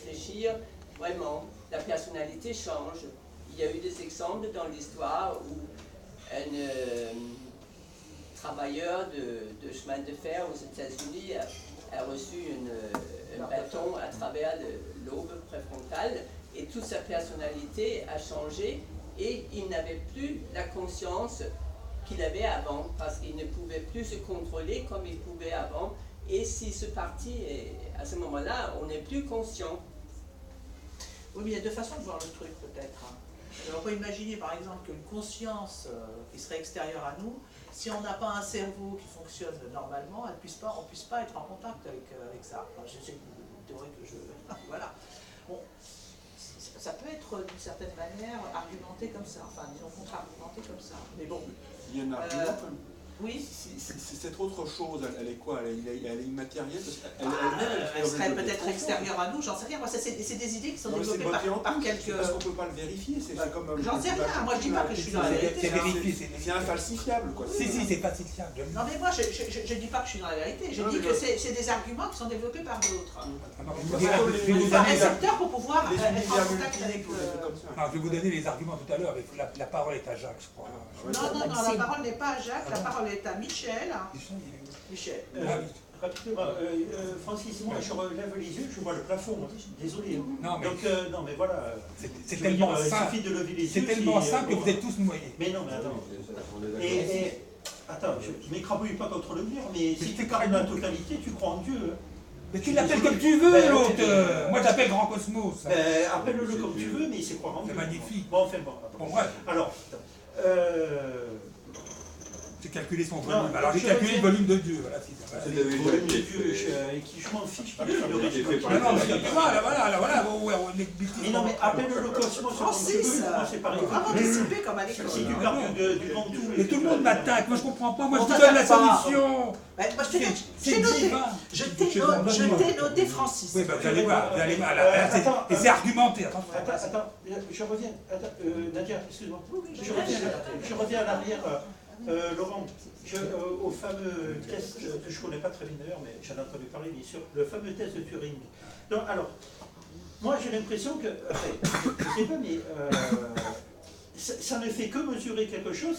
réfléchir, vraiment, la personnalité change. Il y a eu des exemples dans l'histoire où un travailleur de chemin de fer aux États-Unis a reçu un bâton à travers le lobe préfrontal et toute sa personnalité a changé et il n'avait plus la conscience qu'il avait avant parce qu'il ne pouvait plus se contrôler comme il pouvait avant. Et si ce parti, à ce moment-là, on n'est plus conscient. Oui, mais il y a deux façons de voir le truc peut-être. Alors, on peut imaginer par exemple qu'une conscience qui serait extérieure à nous, si on n'a pas un cerveau qui fonctionne normalement, on ne puisse pas être en contact avec ça. Enfin, c'est une théorie que je... Voilà. Bon, ça peut être d'une certaine manière argumenté comme ça, enfin disons contre-argumenté comme ça. Mais bon. Il y a un argument comme... Oui. Cette autre chose, elle est quoi? Elle est immatérielle? Elle serait peut-être extérieure à nous, j'en sais rien. Moi, c'est des idées qui sont développées par quelques... Parce qu'on ne peut pas le vérifier. J'en sais rien, moi je dis pas que je suis dans la vérité. C'est vérifié, c'est infalsifiable, quoi. Si, c'est falsifiable. Non mais moi je dis pas que je suis dans la vérité, je dis que c'est des arguments qui sont développés par d'autres. Par récepteurs pour pouvoir être en contact avec... Je vais vous donner les arguments tout à l'heure, la parole est à Jacques, je crois. Non, la parole n'est pas à Jacques, la parole est à Michel. Michel. Rapidement, Francis, moi je relève les yeux, je vois le plafond, désolé. Non, mais, donc, non, mais voilà. C'est tellement simple. Il suffit de lever les yeux. C'est tellement simple que vous êtes tous noyés. Mais non, mais attends. Attends, je m'écrabouille pas contre le mur, mais si tu carmes la totalité, tu crois en Dieu. Mais tu l'appelles comme tu veux, l'autre. Moi j'appelle Grand Cosmos. Appelle-le comme tu veux, mais c'est croire en Dieu. C'est magnifique. Bon, enfin bon. Bref. Alors, j'ai calculé son volume. Alors j'ai calculé le volume de Dieu. Voilà, c'est le volume de Dieu et qui je m'en fiche. Voilà. Mais non, mais appelle-le cosmos. Francis, c'est pareil. Vraiment dissipé comme à l'école. Si tu parles du grand tout. Mais tout le monde m'attaque. Moi je comprends pas. Moi je te donne la solution. Je t'ai noté Francis. Oui, vous allez voir. Et c'est argumenté. Attends, je reviens. Nadia, excuse-moi. Je reviens à l'arrière. Laurent, au fameux test que je ne connais pas très bien d'ailleurs, mais j'en ai entendu parler bien sûr, le fameux test de Turing. Donc, alors, moi j'ai l'impression que, je ne sais pas, mais ça ne fait que mesurer quelque chose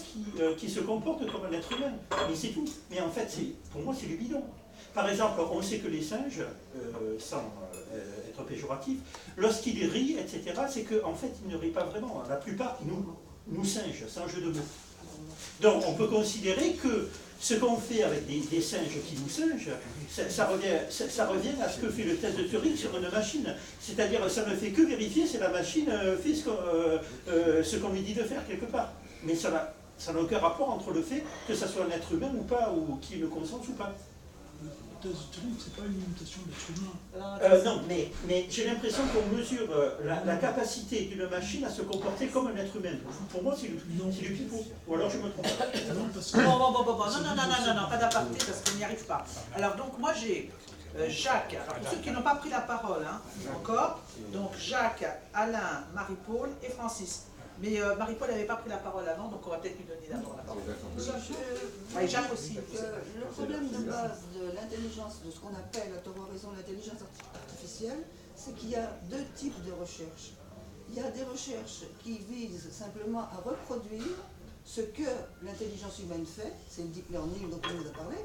qui se comporte comme un être humain, mais c'est tout. Mais en fait, pour moi, c'est du bidon. Par exemple, on sait que les singes, sans être péjoratifs, lorsqu'ils rient, etc., c'est qu'en fait, ils ne rient pas vraiment. La plupart, nous singent, c'est un jeu de mots. Donc on peut considérer que ce qu'on fait avec des singes qui nous singent, ça revient à ce que fait le test de Turing sur une machine. C'est-à-dire ça ne fait que vérifier si la machine fait ce qu'on lui dit de faire quelque part. Mais ça n'a aucun rapport entre le fait que ça soit un être humain ou pas, ou qu'il le consente ou pas. Le test de Turing, c'est pas une imitation d'être humain. Non, mais j'ai l'impression qu'on mesure la capacité d'une machine à se comporter comme un être humain. Pour moi, c'est du pipeau. Ou alors je me trompe. Non, pas d'aparté parce qu'on n'y arrive pas. Alors donc moi j'ai Jacques, alors pour ceux qui n'ont pas pris la parole encore, donc Jacques, Alain, Marie-Paul et Francis. Mais Marie-Paul n'avait pas pris la parole avant, donc on va peut-être lui donner d'abord la parole. Et Jacques aussi. Le problème de base de l'intelligence, de ce qu'on appelle, à tort ou à raison, l'intelligence artificielle, c'est qu'il y a deux types de recherches. Il y a des recherches qui visent simplement à reproduire ce que l'intelligence humaine fait, c'est le deep learning dont on nous a parlé,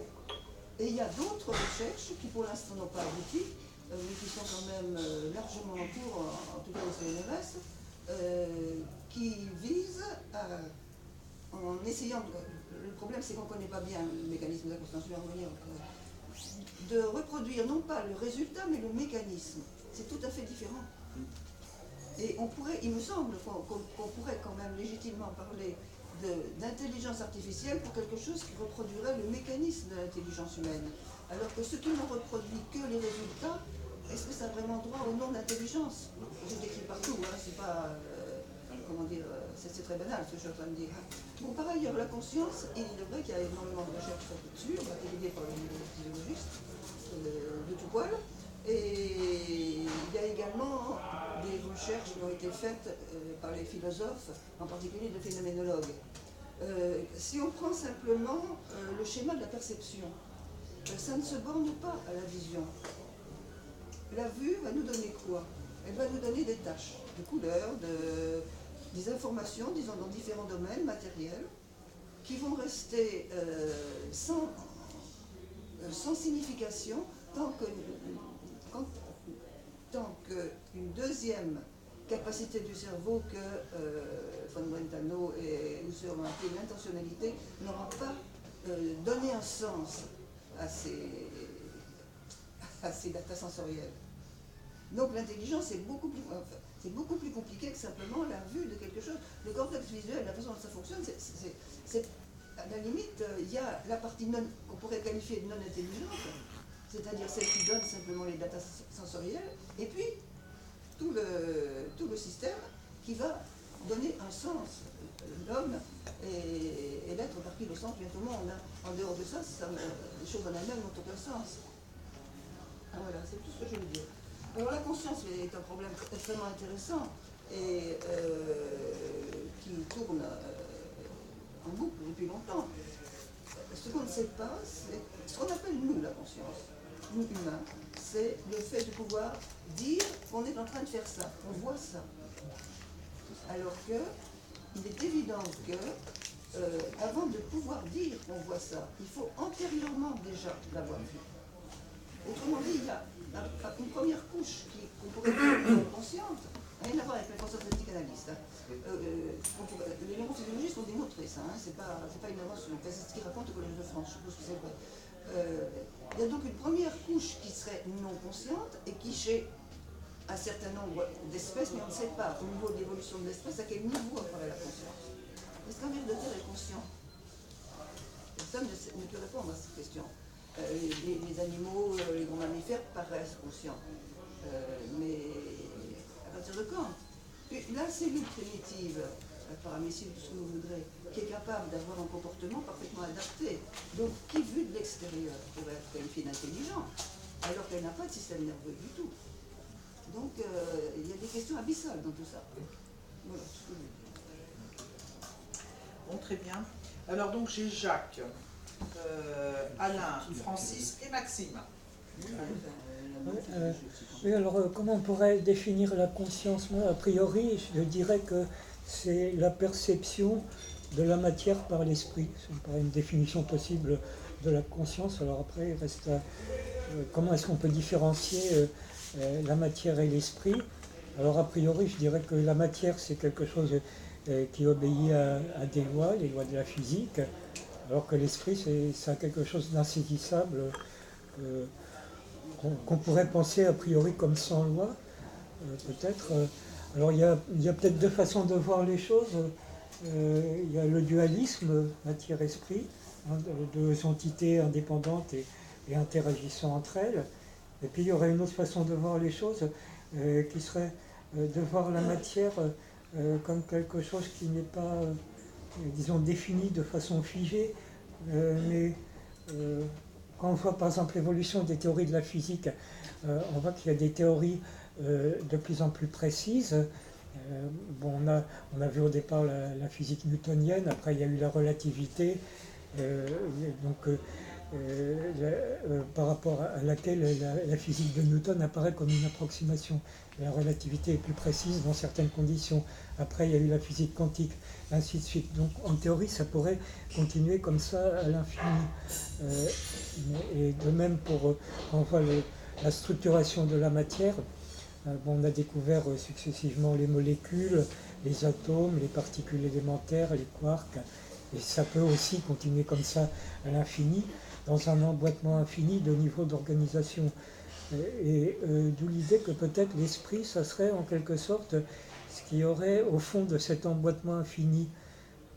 et il y a d'autres recherches qui pour l'instant n'ont pas abouti, mais qui sont quand même largement en cours, en tout cas au CNRS, qui vise en essayant, le problème c'est qu'on ne connaît pas bien le mécanisme de la conscience, je vais en revenir, de reproduire non pas le résultat mais le mécanisme. C'est tout à fait différent. Et on pourrait, il me semble qu'on pourrait quand même légitimement parler d'intelligence artificielle pour quelque chose qui reproduirait le mécanisme de l'intelligence humaine. Alors que ce qui ne reproduit que les résultats, est-ce que ça a vraiment droit au nom d'intelligence? J'ai décrit partout, c'est pas... comment dire, c'est très banal ce que je suis en train de dire. Bon, par ailleurs, la conscience, il est vrai qu'il y a énormément de recherches là-dessus, déléguées par les physiologistes de tout poil, et il y a également des recherches qui ont été faites par les philosophes, en particulier de phénoménologues. Si on prend simplement le schéma de la perception, ça ne se borne pas à la vision. La vue va nous donner quoi? elle va nous donner des tâches, de couleurs, des informations, disons, dans différents domaines matériels, qui vont rester sans signification tant qu'une deuxième capacité du cerveau que von Brentano et Husserl ont appelé l'intentionnalité n'aura pas donné un sens à ces datas sensorielles. Donc l'intelligence c'est beaucoup plus compliqué que simplement la vue de quelque chose. Le cortex visuel, la façon dont ça fonctionne, c'est à la limite, il y a la partie qu'on pourrait qualifier de non intelligente, c'est-à-dire celle qui donne simplement les datas sensorielles, et puis tout le système qui va donner un sens. L'homme et l'être par qui le sens vient au monde. En dehors de ça, les choses en elles-mêmes n'ont aucun sens. Voilà, c'est tout ce que je veux dire. Alors la conscience est un problème extrêmement intéressant et qui tourne en boucle depuis longtemps. Ce qu'on ne sait pas, c'est ce qu'on appelle nous la conscience, nous humains, c'est le fait de pouvoir dire qu'on est en train de faire ça, on voit ça. Alors que il est évident que avant de pouvoir dire qu'on voit ça, il faut antérieurement déjà l'avoir vu. Autrement dit, il y a une première couche qu'on pourrait dire consciente, rien à voir avec la conscience des psychanalystes. Les neurophysiologistes ont démontré ça, c'est pas une invention, c'est ce qu'ils racontent au Collège de France, je suppose que c'est vrai. Il y a donc une première couche qui serait non consciente et qui, chez un certain nombre d'espèces, mais on ne sait pas au niveau de l'évolution de l'espèce à quel niveau apparaît la conscience. Est-ce qu'un ver de terre est conscient? Personne ne peut répondre à cette question. Les animaux, les grands mammifères paraissent conscients. Mais à partir de quand? La cellule primitive, paramissile, tout ce que vous voudrez, qui est capable d'avoir un comportement parfaitement adapté, donc qui, vu de l'extérieur, pourrait être qualifiée d'intelligent, alors qu'elle n'a pas de système nerveux du tout. Donc il y a des questions abyssales dans tout ça. Voilà ce que je veux dire. Bon, très bien. Alors donc j'ai Jacques, Alain, Francis et Maxime. Oui, alors comment on pourrait définir la conscience? Moi, a priori, je dirais que c'est la perception de la matière par l'esprit. Ça me paraît une définition possible de la conscience. Alors après, il reste comment est-ce qu'on peut différencier la matière et l'esprit? Alors a priori, je dirais que la matière, c'est quelque chose qui obéit à des lois, les lois de la physique, alors que l'esprit, c'est quelque chose d'insaisissable, qu'on pourrait penser a priori comme sans loi, peut-être. Alors il y a peut-être deux façons de voir les choses. Il y a le dualisme matière-esprit, deux entités indépendantes et interagissant entre elles. Et puis il y aurait une autre façon de voir les choses, qui serait de voir la matière comme quelque chose qui n'est pas, disons, défini de façon figée, mais quand on voit par exemple l'évolution des théories de la physique, on voit qu'il y a des théories de plus en plus précises. Bon, on a vu au départ la physique newtonienne, après il y a eu la relativité, par rapport à laquelle la physique de Newton apparaît comme une approximation. La relativité est plus précise dans certaines conditions. Après, il y a eu la physique quantique, ainsi de suite. Donc, en théorie, ça pourrait continuer comme ça à l'infini. Et de même, quand on voit la structuration de la matière, on a découvert successivement les molécules, les atomes, les particules élémentaires, les quarks. Et ça peut aussi continuer comme ça à l'infini, dans un emboîtement infini de niveaux d'organisation. Et d'où l'idée que peut-être l'esprit, ça serait en quelque sorte ce qui aurait au fond de cet emboîtement infini.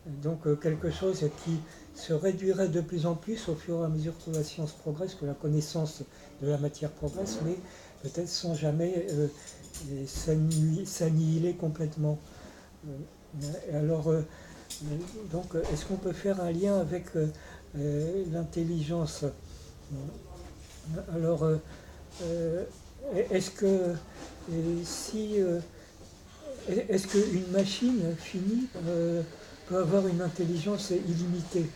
Donc quelque chose qui se réduirait de plus en plus au fur et à mesure que la science progresse, que la connaissance de la matière progresse, mais peut-être sans jamais s'annihiler complètement. Alors, donc, est-ce qu'on peut faire un lien avec l'intelligence? Alors, est-ce qu'une machine finie peut avoir une intelligence illimitée?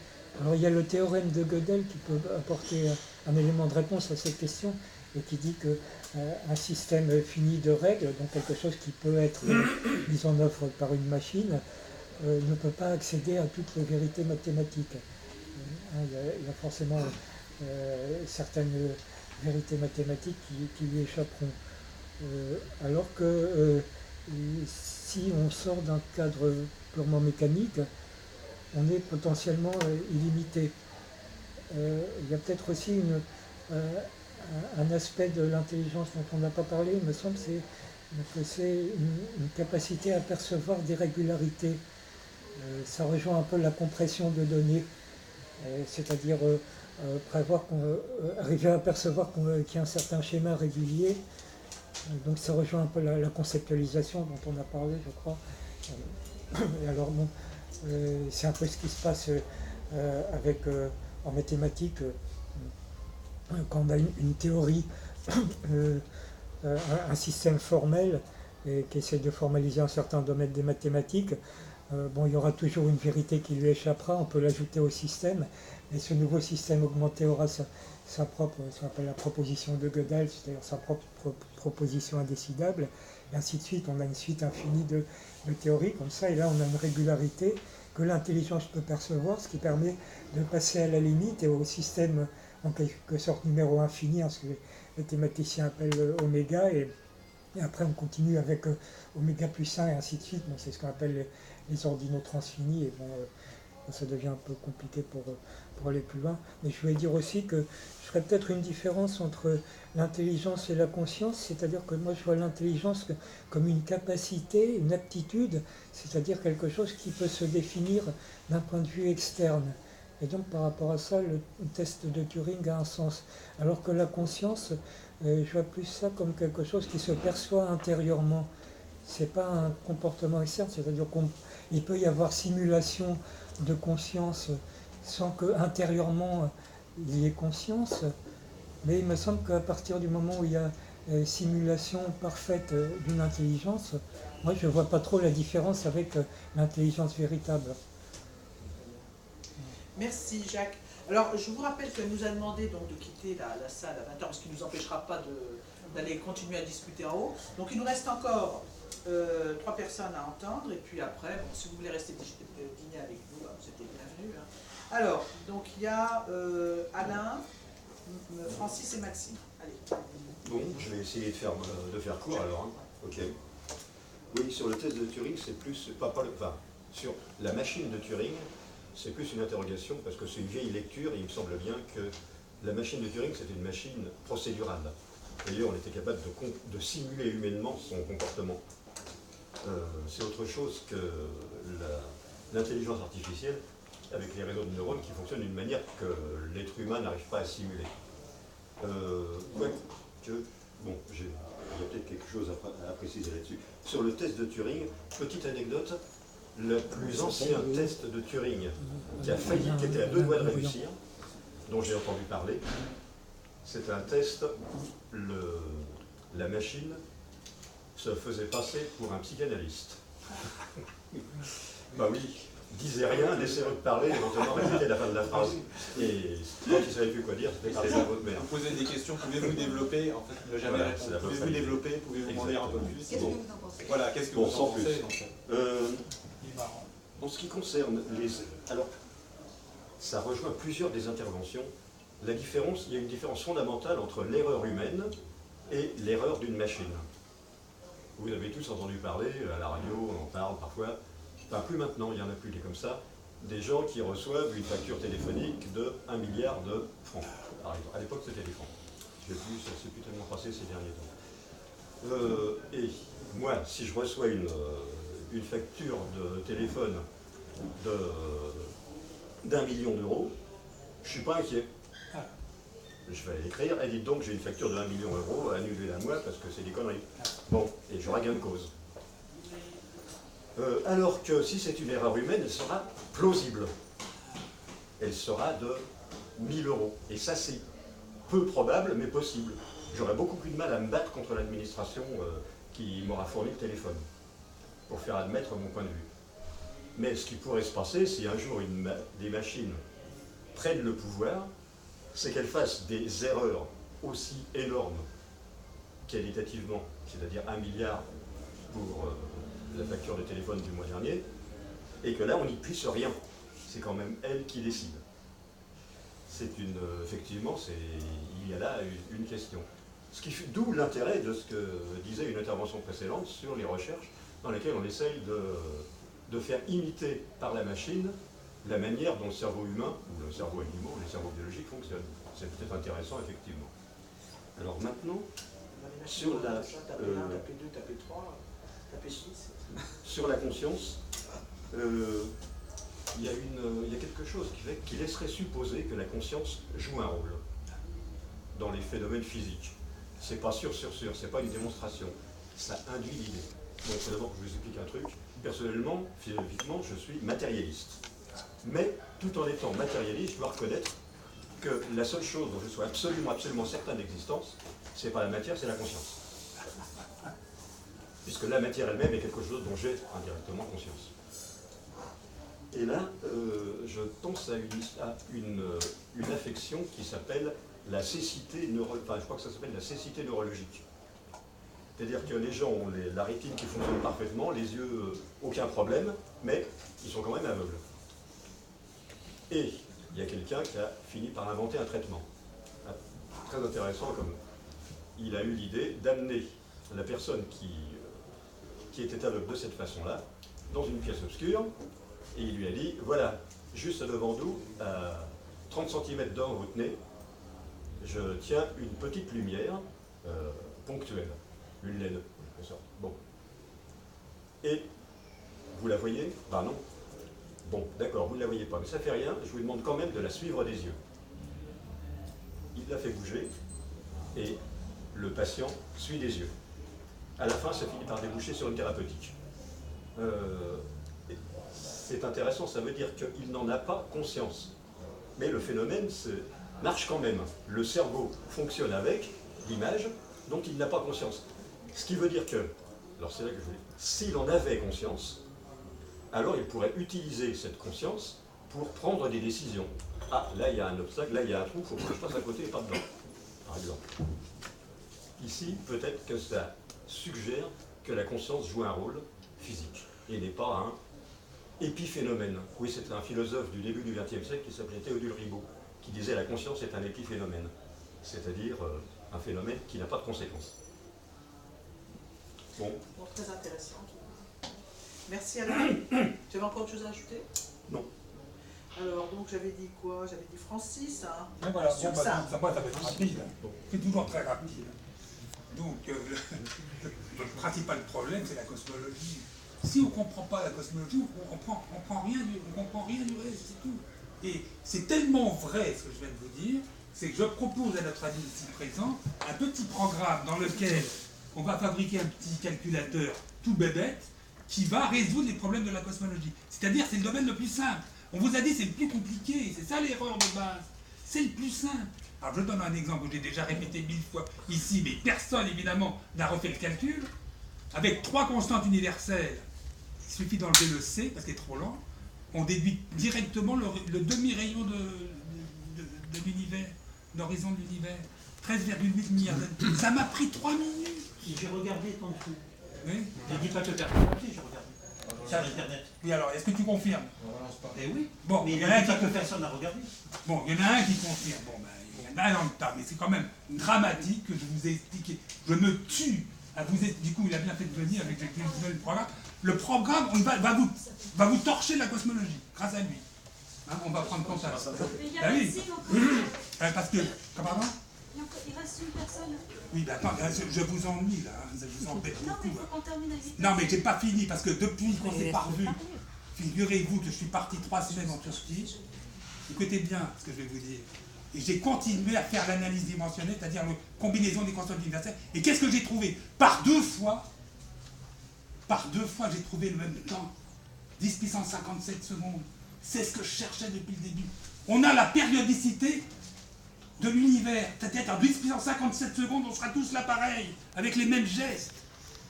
Alors il y a le théorème de Gödel qui peut apporter un élément de réponse à cette question. et qui dit que un système fini de règles, donc quelque chose qui peut être mis en œuvre par une machine, ne peut pas accéder à toutes les vérités mathématiques. Il y a forcément certaines vérités mathématiques qui lui échapperont. Alors que si on sort d'un cadre purement mécanique, on est potentiellement illimité. Il y a peut-être aussi un aspect de l'intelligence dont on n'a pas parlé, il me semble, que c'est une capacité à percevoir des régularités. Ça rejoint un peu la compression de données, c'est-à-dire arriver à percevoir qu'il y a un certain schéma régulier. Donc ça rejoint un peu la conceptualisation dont on a parlé, je crois. Et alors bon, c'est un peu ce qui se passe en mathématiques, quand on a une théorie, un système formel qui essaie de formaliser un certain domaine des mathématiques. Bon, il y aura toujours une vérité qui lui échappera, on peut l'ajouter au système, mais ce nouveau système augmenté aura sa propre, ce qu'on appelle la proposition de Gödel, c'est-à-dire sa propre proposition indécidable, et ainsi de suite. On a une suite infinie de théories comme ça, et là on a une régularité que l'intelligence peut percevoir, ce qui permet de passer à la limite et au système en quelque sorte numéro infini, ce que les mathématiciens appellent oméga, et après on continue avec oméga plus 1 et ainsi de suite. Bon, c'est ce qu'on appelle les ordinaux transfinis, et bon, ça devient un peu compliqué pour aller plus loin. Mais je voulais dire aussi que je ferais peut-être une différence entre l'intelligence et la conscience, c'est-à-dire que moi je vois l'intelligence comme une capacité, une aptitude, c'est-à-dire quelque chose qui peut se définir d'un point de vue externe. Et donc par rapport à ça, le test de Turing a un sens. Alors que la conscience, je vois plus ça comme quelque chose qui se perçoit intérieurement. C'est pas un comportement externe, c'est-à-dire qu'il peut y avoir simulation de conscience sans que intérieurement il y ait conscience, mais il me semble qu'à partir du moment où il y a simulation parfaite d'une intelligence, moi je ne vois pas trop la différence avec l'intelligence véritable. Merci Jacques. Alors je vous rappelle qu'elle nous a demandé donc de quitter la salle à 20h, ce qui ne nous empêchera pas d'aller continuer à discuter en haut. Donc il nous reste encore 3 personnes à entendre, et puis après, bon, si vous voulez rester dîner avec nous, vous êtes les bienvenus. Hein. Alors, donc il y a Alain, Francis et Maxime. Allez. Bon, je vais essayer de faire court alors. Hein. Ok. Oui, sur le test de Turing, c'est plus, sur la machine de Turing, c'est plus une interrogation, parce que c'est une vieille lecture, et il me semble bien que la machine de Turing, c'était une machine procédurale. D'ailleurs, on était capable de simuler humainement son comportement. C'est autre chose que l'intelligence artificielle avec les réseaux de neurones qui fonctionnent d'une manière que l'être humain n'arrive pas à simuler. Bon, il y a peut-être quelque chose à préciser là-dessus. Sur le test de Turing, petite anecdote, le plus ancien test de Turing qui était à 2 doigts de réussir, dont j'ai entendu parler, c'est un test, la machine se faisait passer pour un psychanalyste. Bah oui, disait rien, laissez-le parler, éventuellement répéter la fin de la phrase. Et quand il ne savait plus quoi dire, c'était parler à votre mère. Vous posez des questions, pouvez-vous développer, en fait, il n'a jamais répondu. Pouvez-vous développer, pouvez-vous m'en dire un peu plus? Qu'est-ce que vous en pensez? Voilà, qu'est-ce que vous en pensez? En ce qui concerne alors, ça rejoint plusieurs des interventions. Il y a une différence fondamentale entre l'erreur humaine et l'erreur d'une machine. Vous avez tous entendu parler, à la radio, on en parle parfois, enfin plus maintenant, il n'y en a plus des comme ça, des gens qui reçoivent une facture téléphonique de 1 milliard de francs, par exemple. À l'époque c'était des francs. Ça s'est plus tellement passé ces derniers temps. Et moi, si je reçois une facture de téléphone d'1 million d'euros, je ne suis pas inquiet. Je vais l'écrire, et dites donc j'ai une facture de 1 million d'euros, annulez-la moi parce que c'est des conneries. Bon, et j'aurai gain de cause. Alors que si c'est une erreur humaine, elle sera plausible. Elle sera de 1000 euros. Et ça c'est peu probable, mais possible. J'aurais beaucoup plus de mal à me battre contre l'administration qui m'aura fourni le téléphone, pour faire admettre mon point de vue. Mais ce qui pourrait se passer, si un jour des machines prennent le pouvoir, c'est qu'elles fassent des erreurs aussi énorme qualitativement, c'est-à-dire 1 milliard pour la facture de téléphone du mois dernier, et que là on n'y puisse rien. C'est quand même elle qui décide. Effectivement, il y a là une question. D'où l'intérêt de ce que disait une intervention précédente sur les recherches dans lesquelles on essaye de faire imiter par la machine la manière dont le cerveau humain, ou le cerveau animal, ou les cerveaux biologiques fonctionnent. C'est peut-être intéressant, effectivement. Alors maintenant, sur la, sur la conscience, il y a quelque chose qui laisserait supposer que la conscience joue un rôle dans les phénomènes physiques. C'est pas sûr, c'est pas une démonstration. Ça induit l'idée. Donc c'est d'abord que je vous explique un truc. Personnellement, philosophiquement, je suis matérialiste. Mais tout en étant matérialiste, je dois reconnaître que la seule chose dont je sois absolument certain d'existence, c'est pas la matière, c'est la conscience. Puisque la matière elle-même est quelque chose dont j'ai indirectement conscience. Et là, je pense à une affection qui s'appelle la cécité je crois que ça s'appelle la cécité neurologique. C'est-à-dire que les gens ont la rétine qui fonctionne parfaitement, les yeux, aucun problème, mais ils sont quand même aveugles. Et il y a quelqu'un qui a fini par inventer un traitement. Très intéressant, comme il a eu l'idée d'amener la personne qui était aveugle de cette façon-là dans une pièce obscure, et il lui a dit, voilà, juste devant nous, à 30 cm devant votre nez, je tiens une petite lumière ponctuelle, une LED, en quelque sorte. Bon. Et vous la voyez? Ben non. Bon, d'accord, vous ne la voyez pas, mais ça fait rien, je vous demande quand même de la suivre des yeux. Il la fait bouger, et le patient suit des yeux. À la fin, ça finit par déboucher sur une thérapeutique. C'est intéressant, ça veut dire qu'il n'en a pas conscience. Mais le phénomène marche quand même. Le cerveau fonctionne avec l'image, donc il n'a pas conscience. Ce qui veut dire que, alors c'est là que je voulais, s'il en avait conscience, alors il pourrait utiliser cette conscience pour prendre des décisions. Ah, là il y a un obstacle, là il y a un trou, il faut que je passe à côté et pas dedans, par exemple. Ici, peut-être que ça suggère que la conscience joue un rôle physique et n'est pas un épiphénomène. Oui, c'est un philosophe du début du XXe siècle qui s'appelait Théodule Ribot, qui disait la conscience est un épiphénomène, c'est-à-dire un phénomène qui n'a pas de conséquences. Bon. Très intéressant. Merci Alain. Tu avais encore autre chose à ajouter? Non. Alors, donc j'avais dit quoi? J'avais dit Francis. Hein. Mais voilà, bon, bah, ça va être rapide. C'est toujours très rapide. Donc, le principal problème, c'est la cosmologie. Si on ne comprend pas la cosmologie, on ne comprend rien du reste, c'est tout. Et c'est tellement vrai ce que je viens de vous dire, c'est que je propose à notre ami ici présent un petit programme dans lequel on va fabriquer un petit calculateur tout bébête qui va résoudre les problèmes de la cosmologie. C'est-à-dire, c'est le domaine le plus simple. On vous a dit c'est le plus compliqué, c'est ça l'erreur de base. C'est le plus simple. Alors je donne un exemple que j'ai déjà répété 1000 fois ici, mais personne évidemment n'a refait le calcul. Avec 3 constantes universelles, il suffit d'enlever le C parce qu'il est trop lent, on déduit directement le demi-rayon de l'univers, l'horizon de l'univers. 13,8 milliards d'années. Ça m'a pris 3 minutes. J'ai regardé ton truc. Oui. Ne dis pas que tu as regardé, j'ai regardé. Sur Internet. Oui, alors, est-ce que tu confirmes? Eh oui. Bon, mais il y en a un que personne n'a regardé. Bon, il y en a un qui confirme. Bon, ben, il y en a un dans le tas, mais c'est quand même dramatique que je vous ai expliqué. Je me tue à vous expliquer. Du coup, il a bien fait de venir avec le programme. Le programme va vous torcher la cosmologie, grâce à lui. Hein, on va prendre contact. Mais il y a Ah oui. Parce que. Pardon? Il reste une personne. Oui, ben attends, je vous ennuie là, je vous embête Non, mais il beaucoup. faut qu'on termine à vite. Non, mais j'ai pas fini parce que depuis qu'on s'est pas revus, figurez-vous que je suis parti 3 semaines en Turquie. Écoutez bien ce que je vais vous dire. Et j'ai continué à faire l'analyse dimensionnelle, c'est-à-dire la combinaison des constantes universelles. Et qu'est-ce que j'ai trouvé? Par deux fois, j'ai trouvé le même temps. 10 puissance 57 secondes. C'est ce que je cherchais depuis le début. On a la périodicité de l'univers. C'est-à-dire en 10 puissance 57 secondes, on sera tous là pareil, avec les mêmes gestes.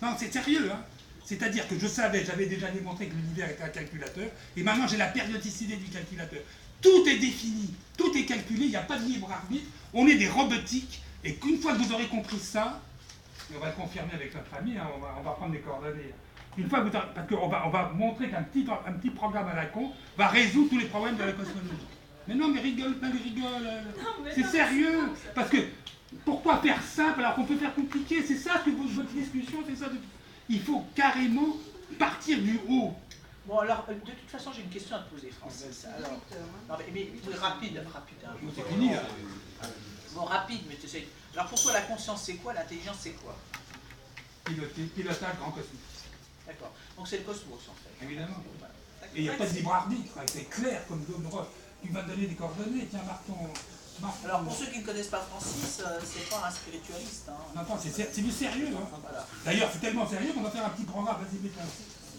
Non, c'est sérieux, hein. C'est-à-dire que je savais, j'avais déjà démontré que l'univers était un calculateur, et maintenant j'ai la périodicité du calculateur. Tout est défini, tout est calculé, il n'y a pas de libre arbitre, on est des robotiques, Et qu'une fois que vous aurez compris ça, et on va le confirmer avec notre ami, hein, on va prendre des coordonnées. Une fois que vous aurez, parce qu'on va montrer qu'un petit programme à la con va résoudre tous les problèmes de la cosmologie. Mais non, mais rigole. C'est sérieux. Parce que pourquoi faire simple alors qu'on peut faire compliqué? C'est ça que votre discussion, c'est ça. Il faut carrément partir du haut. Bon, alors, de toute façon, j'ai une question à te poser, Francis. Alors, non, mais rapide. Hein. C'est fini, là. Bon, rapide, mais tu sais. Alors, pour toi, la conscience, c'est quoi? L'intelligence, c'est quoi? Pilotage grand cosmique. D'accord. Donc, c'est le cosmos, en fait. Évidemment. Et il n'y a pas de libre arbitre. C'est clair comme zone roche. Tu vas donner des coordonnées. Tiens, marque ton... Alors, pour ceux qui ne connaissent pas Francis, c'est pas un spiritualiste. Hein. Non, c'est du sérieux. Hein. Voilà. D'ailleurs, c'est tellement sérieux qu'on va faire un petit programme. Vas-y, mets-toi.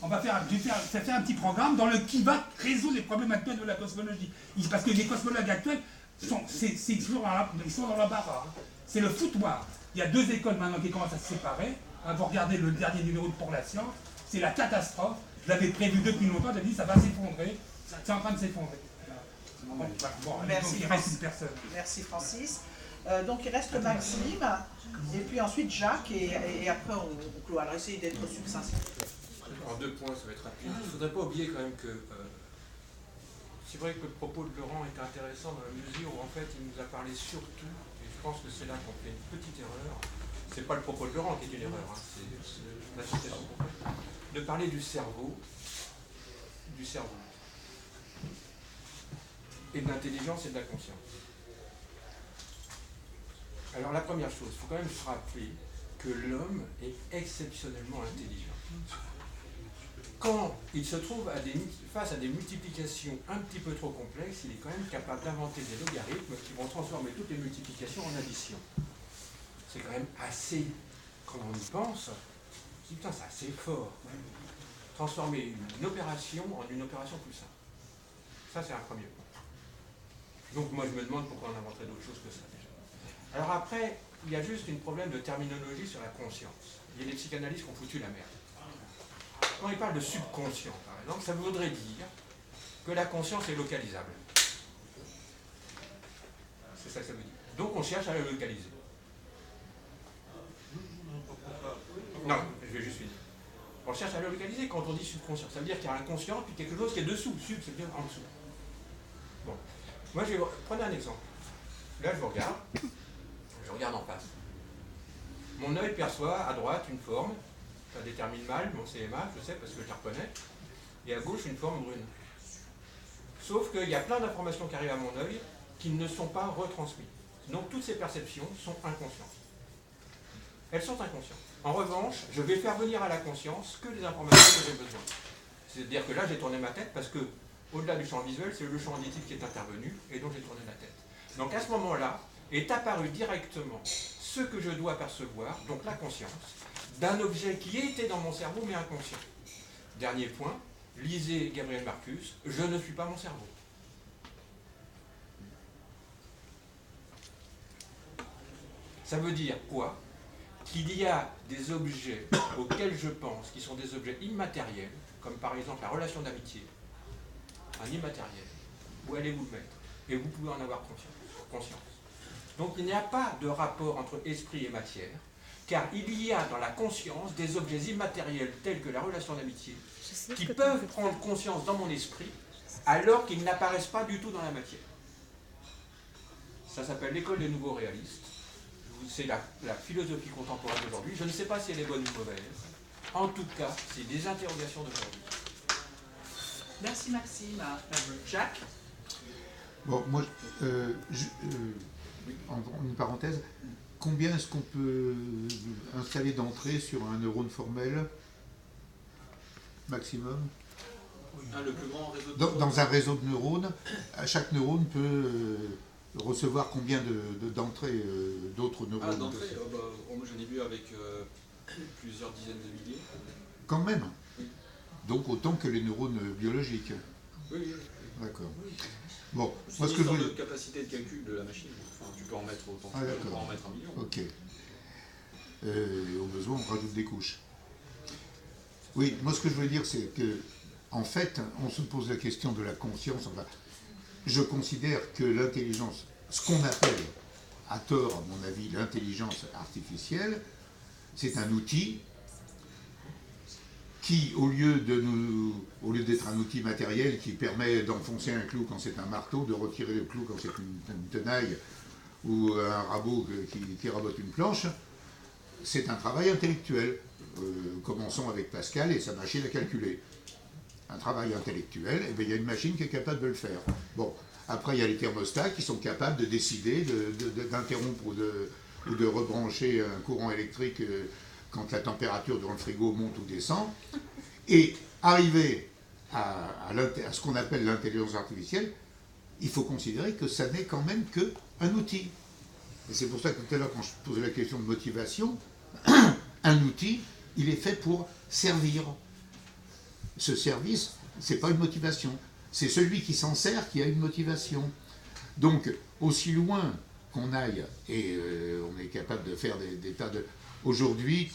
On va faire un petit programme qui va résoudre les problèmes actuels de la cosmologie. Parce que les cosmologues actuels, ils sont dans la barre. Hein. C'est le foutoir. Il y a 2 écoles maintenant qui commencent à se séparer. Hein, vous regardez le dernier numéro de Pour la Science, c'est la catastrophe. Je l'avais prévu depuis longtemps, j'ai dit ça va s'effondrer. C'est en train de s'effondrer. Bon, merci, donc, il reste une personne. Merci Francis. Donc il reste Maxime, et puis ensuite Jacques, et après on clôt. Alors essayez d'être succinct. En 2 points, ça va être rapide. Il ne faudrait pas oublier quand même que c'est vrai que le propos de Laurent est intéressant dans la mesure où en fait il nous a parlé surtout, et je pense que c'est là qu'on fait une petite erreur, c'est pas le propos de Laurent qui est une erreur, hein, c'est la citation qu'on fait, de parler du cerveau, et de l'intelligence et de la conscience. Alors la première chose, il faut quand même se rappeler que l'homme est exceptionnellement intelligent. Quand il se trouve face à des multiplications un petit peu trop complexes, il est quand même capable d'inventer des logarithmes qui vont transformer toutes les multiplications en addition. C'est quand même assez, quand on y pense, on se dit, putain, c'est assez fort. Transformer une opération en une opération plus simple. Ça, c'est un premier point. Donc moi, je me demande pourquoi on inventerait d'autres choses que ça, déjà. Alors après, il y a juste un problème de terminologie sur la conscience. Il y a des psychanalystes qui ont foutu la merde. Quand il parle de subconscient, par exemple, ça voudrait dire que la conscience est localisable. C'est ça que ça veut dire. Donc on cherche à la localiser. Non, je vais juste finir. On cherche à la localiser quand on dit subconscient. Ça veut dire qu'il y a un conscient puis quelque chose qui est dessous. Sub, c'est bien en dessous. Bon. Moi, je vais prendre un exemple. Là, je regarde en face. Mon œil perçoit à droite une forme. Ça détermine mal mon CMA, je sais, parce que je la reconnais. Et à gauche, une forme brune. Sauf qu'il y a plein d'informations qui arrivent à mon œil qui ne sont pas retransmises. Donc toutes ces perceptions sont inconscientes. Elles sont inconscientes. En revanche, je vais faire venir à la conscience que les informations que j'ai besoin. C'est-à-dire que là, j'ai tourné ma tête parce que, au-delà du champ visuel, c'est le champ auditif qui est intervenu, et donc j'ai tourné ma tête. Donc à ce moment-là, est apparu directement ce que je dois percevoir, donc la conscience, d'un objet qui était dans mon cerveau mais inconscient. Dernier point, lisez Gabriel Marcus, je ne suis pas mon cerveau. Ça veut dire quoi? Qu'il y a des objets auxquels je pense qui sont des objets immatériels, comme par exemple la relation d'amitié, un immatériel. Où allez-vous le mettre? Et vous pouvez en avoir conscience. Donc il n'y a pas de rapport entre esprit et matière, car il y a dans la conscience des objets immatériels tels que la relation d'amitié qui peuvent prendre conscience dans mon esprit alors qu'ils n'apparaissent pas du tout dans la matière. Ça s'appelle l'école des nouveaux réalistes. C'est la philosophie contemporaine d'aujourd'hui. Je ne sais pas si elle est bonne ou mauvaise. En tout cas, c'est des interrogations d'aujourd'hui. Merci Maxime. Jacques? Bon, moi, en une parenthèse, combien est-ce qu'on peut installer d'entrée sur un neurone formel maximum? Le plus grand réseau de dans un réseau de neurones, chaque neurone peut recevoir combien d'entrées d'autres neurones? D'entrée, moi j'en ai vu avec plusieurs dizaines de milliers. Quand même. Oui. Donc autant que les neurones biologiques. Oui. D'accord. Bon, C'est moi une ce que je histoire voulais... de capacité de calcul de la machine. Enfin, tu peux en mettre autant, tu peux en mettre 1 million. Ok. Au besoin, on rajoute des couches. Oui, moi ce que je voulais dire, c'est que, en fait, on se pose la question de la conscience. Enfin, je considère que l'intelligence, ce qu'on appelle à tort, à mon avis, l'intelligence artificielle. C'est un outil qui, au lieu d'être un outil matériel qui permet d'enfoncer un clou quand c'est un marteau, de retirer le clou quand c'est une tenaille ou un rabot qui rabote une planche, c'est un travail intellectuel. Commençons avec Pascal et sa machine à calculer. Un travail intellectuel, et bien il y a une machine qui est capable de le faire. Bon, après il y a les thermostats qui sont capables de décider d'interrompre ou de rebrancher un courant électrique quand la température dans le frigo monte ou descend. Et arriver à ce qu'on appelle l'intelligence artificielle, il faut considérer que ça n'est quand même qu'un outil. Et c'est pour ça que tout à l'heure, quand je posais la question de motivation, un outil, il est fait pour servir. Ce service, ce n'est pas une motivation. C'est celui qui s'en sert qui a une motivation. Donc, aussi loin qu'on aille, et on est capable de faire des tas de... Aujourd'hui,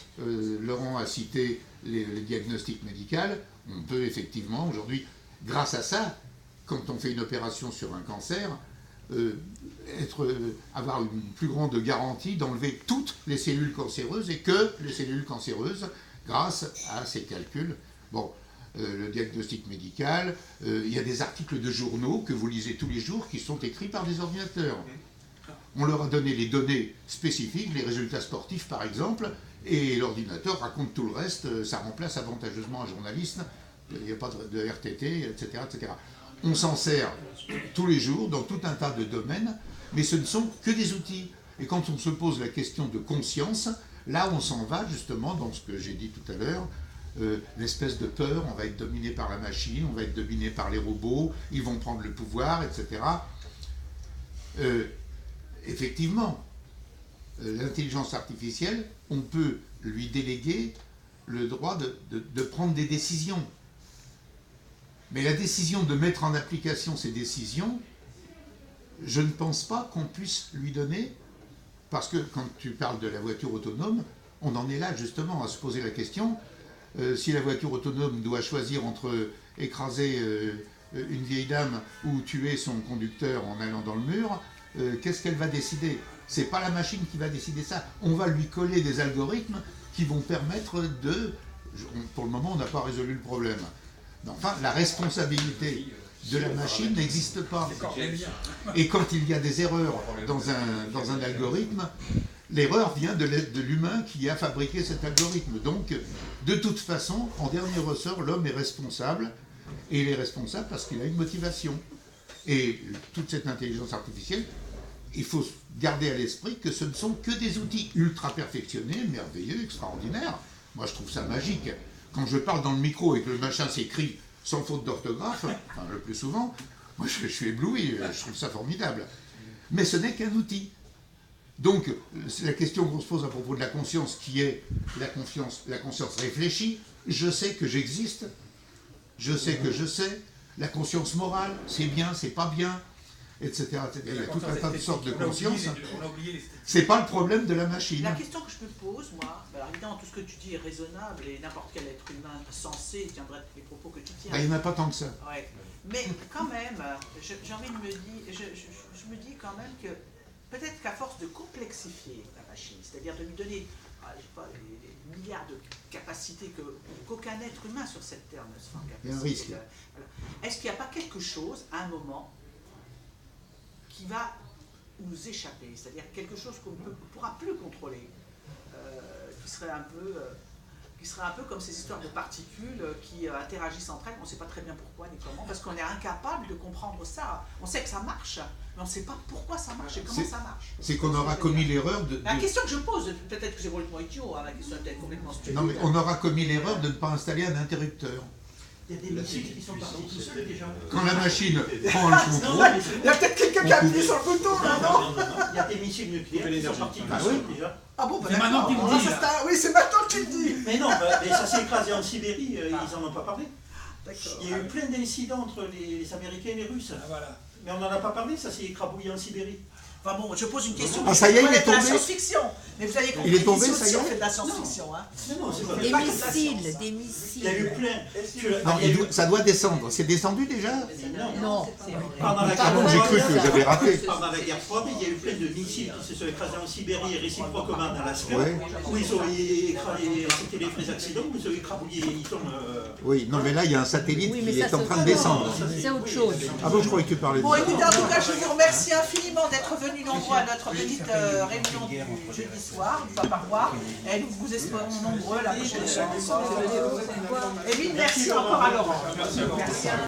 Laurent a cité les diagnostics médicaux. On peut effectivement, aujourd'hui, grâce à ça, quand on fait une opération sur un cancer, avoir une plus grande garantie d'enlever toutes les cellules cancéreuses et que les cellules cancéreuses grâce à ces calculs. Bon, le diagnostic médical, il y a des articles de journaux que vous lisez tous les jours qui sont écrits par des ordinateurs. On leur a donné les données spécifiques, les résultats sportifs par exemple, et l'ordinateur raconte tout le reste, ça remplace avantageusement un journaliste, il n'y a pas de RTT, etc., etc. On s'en sert tous les jours dans tout un tas de domaines, mais ce ne sont que des outils. Et quand on se pose la question de conscience, là on s'en va justement dans ce que j'ai dit tout à l'heure, l'espèce de peur, on va être dominé par la machine, on va être dominé par les robots, ils vont prendre le pouvoir, etc. Effectivement, l'intelligence artificielle, on peut lui déléguer le droit de prendre des décisions. Mais la décision de mettre en application ces décisions, je ne pense pas qu'on puisse lui donner, parce que quand tu parles de la voiture autonome, on en est là justement à se poser la question, si la voiture autonome doit choisir entre écraser une vieille dame ou tuer son conducteur en allant dans le mur, qu'est-ce qu'elle va décider? C'est pas la machine qui va décider ça. On va lui coller des algorithmes qui vont permettre de... Pour le moment, on n'a pas résolu le problème. Mais enfin, la responsabilité de la machine n'existe pas. Et quand il y a des erreurs dans un algorithme, l'erreur vient de l'humain qui a fabriqué cet algorithme. Donc, de toute façon, en dernier ressort, l'homme est responsable. Et il est responsable parce qu'il a une motivation. Et toute cette intelligence artificielle, il faut garder à l'esprit que ce ne sont que des outils ultra perfectionnés, merveilleux, extraordinaires. Moi, je trouve ça magique. Quand je parle dans le micro et que le machin s'écrit sans faute d'orthographe, enfin, le plus souvent, moi, je suis ébloui, je trouve ça formidable. Mais ce n'est qu'un outil. Donc, c'est la question qu'on se pose à propos de la conscience, qui est la conscience réfléchie. Je sais que j'existe, je sais que je sais. La conscience morale, c'est bien, c'est pas bien, etc. Il y a tout un tas de sortes de conscience. C'est pas le problème de la machine. La question que je me pose, moi, alors évidemment tout ce que tu dis est raisonnable et n'importe quel être humain sensé tiendrait les propos que tu tiens. Il n'y en a pas tant que ça. Ouais. Mais quand même, j'ai envie de me dire, je me dis quand même que peut-être qu'à force de complexifier la machine, c'est-à-dire de lui donner, je sais pas, des milliards de capacités qu'aucun être humain sur cette terre ne se fait en capacité. Il y a un risque. Voilà. Est-ce qu'il n'y a pas quelque chose, à un moment, qui va nous échapper, c'est-à-dire quelque chose qu'on ne pourra plus contrôler, qui serait un peu comme ces histoires de particules qui interagissent entre elles, on ne sait pas très bien pourquoi ni comment, parce qu'on est incapable de comprendre ça. On sait que ça marche, mais on ne sait pas pourquoi ça marche et comment ça marche. C'est qu'on aura commis l'erreur de... La question que je pose, peut-être que c'est complètement idiot, la question est peut-être complètement stupide. Non, mais on aura commis l'erreur de ne pas installer un interrupteur. Il y a des missiles qui sont partis tout seuls déjà. Quand la machine prend le contrôle... Il y a peut-être quelqu'un qui a appuyé sur le bouton là, non? Il y a des missiles nucléaires qui sont partis tout seuls déjà. Ah bon, bah c'est maintenant que tu le dis. Oui, c'est maintenant que tu le dis. Mais non, mais ça s'est écrasé en Sibérie, ils n'en ont pas parlé. Il y a eu plein d'incidents entre les Américains et les Russes. Ah, voilà. Mais on n'en a pas parlé, ça s'est écrabouillé en Sibérie. Enfin bon, je pose une question. Ah, ça y est, il est de la tombé. science-fiction. Mais vous avez compris Il est tombé, qu'ici ça aussi y est on fait de la science-fiction. Hein. Non, c'est pas Des vrai. missiles, des Il y a missiles. eu plein. Non, ça doit descendre. C'est descendu déjà? Non. Pendant la Ah non, j'ai cru que j'avais raté. Pendant la guerre froide, il y a eu plein de missiles qui se sont écrasés en Sibérie et réciproquement en Alaska. Ouais. Où ils ont écrasé, c'était les vrais accidents, où ils ont écrabouillé, ils sont... Oui, non, mais là, il y a un satellite Oui, mais qui ça est en se train de fait. descendre. C'est autre chose. Ah bon, je croyais que tu parlais de Bon, ça. écoutez, en tout cas, je vous remercie infiniment d'être venus nombreux à notre petite réunion du jeudi soir, une fois par mois. Et nous vous espérons nombreux la prochaine fois. Et puis, merci encore à Laurent. Merci.